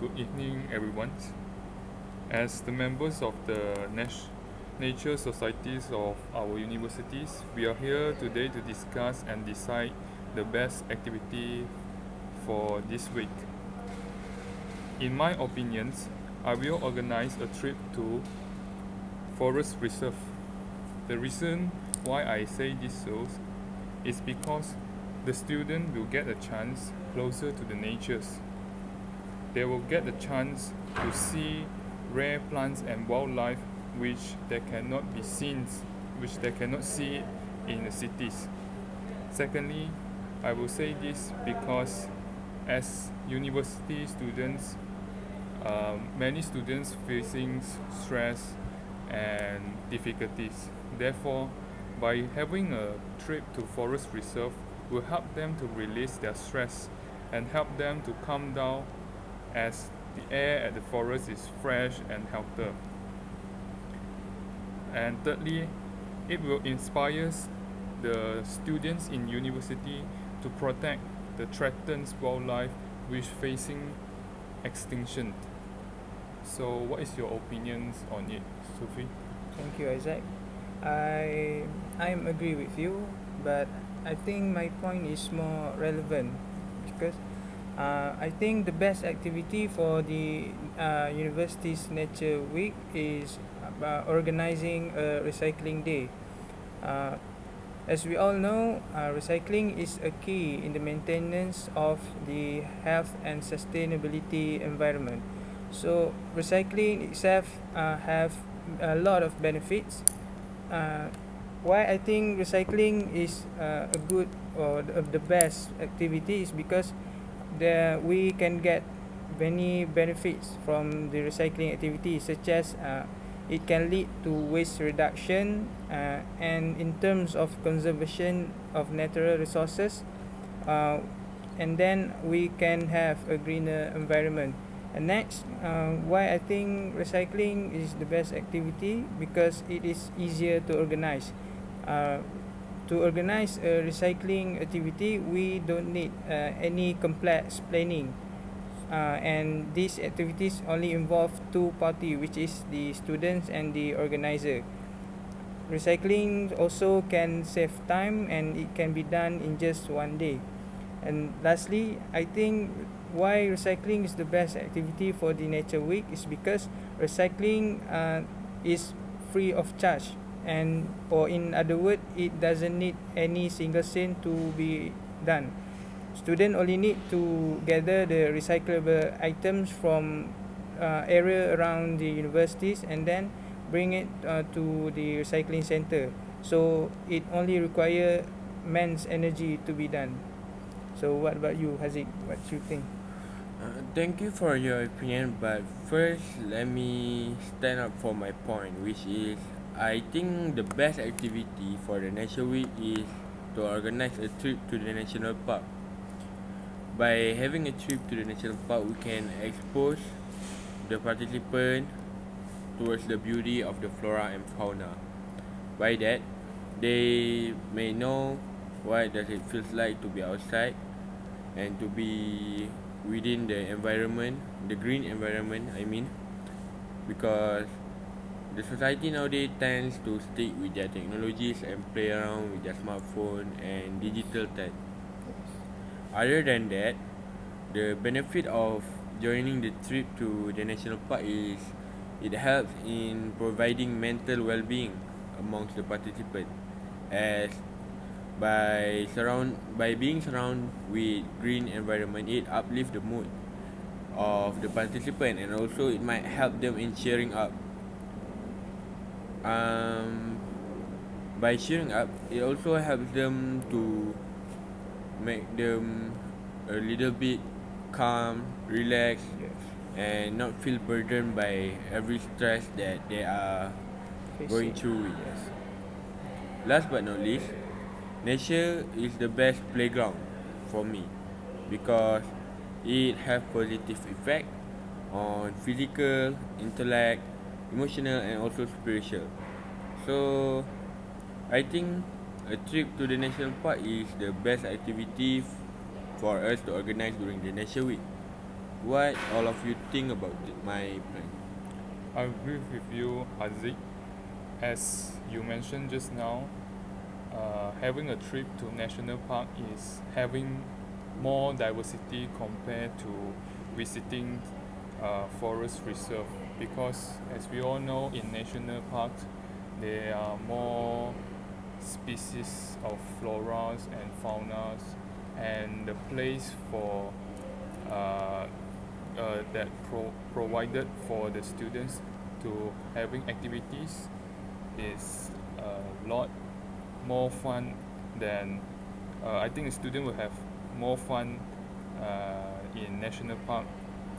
good evening, everyone. As the members of the nature societies of our universities, we are here today to discuss and decide the best activity for this week. In my opinions, I will organize a trip to forest reserve. The reason why I say this so is because the student will get a chance closer to the natures. They will get the chance to see rare plants and wildlife which they cannot be seen, which they cannot see in the cities. Secondly, I will say this because as university students, many students facing stress and difficulties. Therefore, by having a trip to forest reserve will help them to release their stress and help them to calm down as the air at the forest is fresh and healthy. And thirdly, it will inspire the students in university to protect the threatened wildlife which facing extinction. So what is your opinions on it, Sophie? Thank you, Isaac. I'm agree with you, but I think my point is more relevant because I think the best activity for the university's Nature Week is organizing a recycling day. Uh, as we all know, recycling is a key in the maintenance of the health and sustainability environment. So recycling itself have a lot of benefits. Uh, why I think recycling is a good or the best activity is because we can get many benefits from the recycling activity, such as it can lead to waste reduction, and in terms of conservation of natural resources, uh, and then we can have a greener environment. And next, why I think recycling is the best activity because it is easier to organize. Uh, to organize a recycling activity, we don't need any complex planning. And these activities only involve two parties, which is the students and the organizer. Recycling also can save time and it can be done in just one day. And lastly, I think why recycling is the best activity for the Nature Week is because recycling is free of charge, and or in other words, it doesn't need any single cent to be done. Students only need to gather the recyclable items from area around the universities and then bring it to the recycling center. So it only require man's energy to be done. So what about you, Haziq? What you think? Thank you for your opinion, but first let me stand up for my point, which is I think the best activity for the Nature Week is to organize a trip to the national park. By having a trip to the national park, we can expose the participant towards the beauty of the flora and fauna. By that, they may know what does it feels like to be outside and to be within the environment, the green environment, I mean, because the society nowadays tends to stick with their technologies and play around with their smartphone and digital tech. Other than that, the benefit of joining the trip to the national park is it helps in providing mental well-being amongst the participants, as by being surrounded with green environment, it uplifts the mood of the participant, and also it might help them in cheering up. um, by cheering up, it also helps them to make them a little bit calm, relax, Yes. and not feel burdened by every stress that they are going through with. Yes. Last but not least, nature is the best playground for me because it has positive effect on physical, intellect, emotional, and also spiritual. So I think a trip to the national park is the best activity for us to organize during the Nature Week. what all of you think about my plan? I agree with you, Haziq. As you mentioned just now, having a trip to national park is having more diversity compared to visiting forest reserve, because as we all know, in national parks there are more species of floras and faunas, and the place for uh, that provided for the students to having activities is a lot more fun than I think the student will have more fun in national park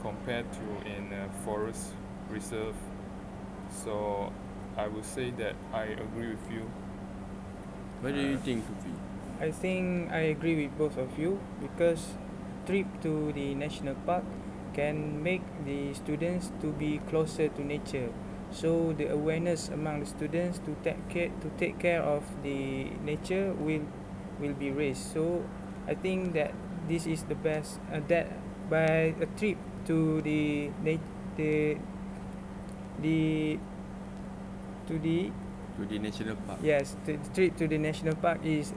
compared to in a forest reserve. So I would say that I agree with you. What do you think, Sufi? I think I agree with both of you because trip to the national park can make the students to be closer to nature. So the awareness among the students to take care of the nature will be raised. So I think that this is the best that by a trip to the to the To the national park. yes, the trip to the national park is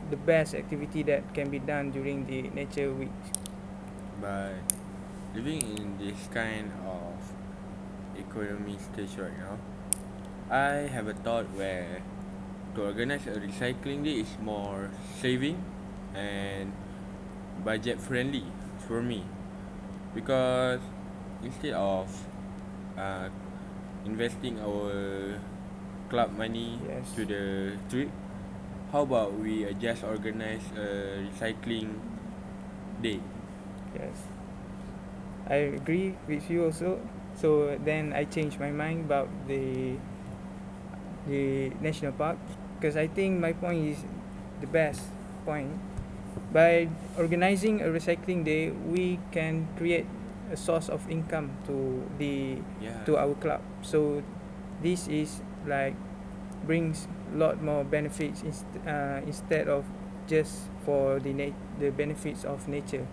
the best activity that can be done during the nature week. But living in this kind of economy stage right now, I have a thought where to organize a recycling day is more saving and budget friendly for me, because instead of uh, investing our club money Yes. to the trip, how about we just organize a recycling day? Yes, I agree with you also. So then I changed my mind about the national park because I think my point is the best point. By organizing a recycling day, we can create a source of income Yeah. to our club. So this is like brings a lot more benefits instead of just for the benefits of nature.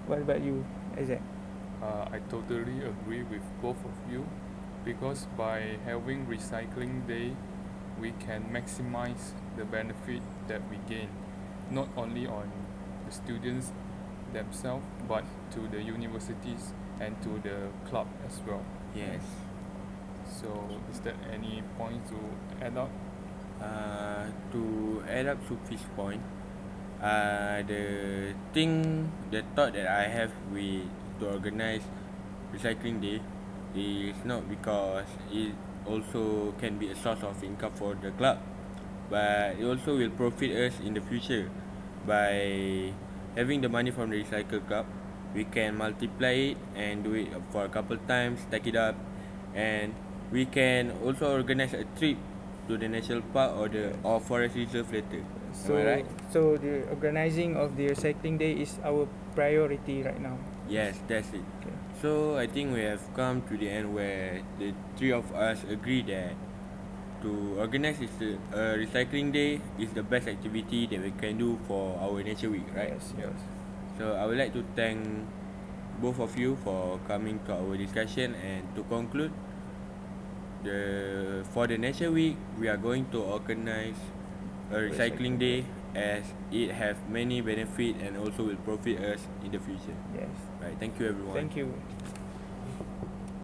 What about you, Isaac? I totally agree with both of you, because by having recycling day, we can maximize the benefit that we gain, not only on the students themselves, but to the universities and to the club as well. Yes. So, is there any point to add up? To add up Sufi's point, the thought that I have with to organize recycling day is not because it also can be a source of income for the club, but it also will profit us in the future. By having the money from the recycle club, we can multiply it and do it for a couple times, stack it up, and we can also organize a trip to the national park or forest reserve later. So, Am I right? so the organizing of the recycling day is our priority right now. Yes, that's it. Okay. So I think we have come to the end where the three of us agree that to organize a recycling day is the best activity that we can do for our nature week, right? Yes, yes. So I would like to thank both of you for coming to our discussion, and to conclude, for the nature week we are going to organize a recycling day, as it have many benefit and also will profit us in the future. Yes. Right, thank you everyone. Thank you.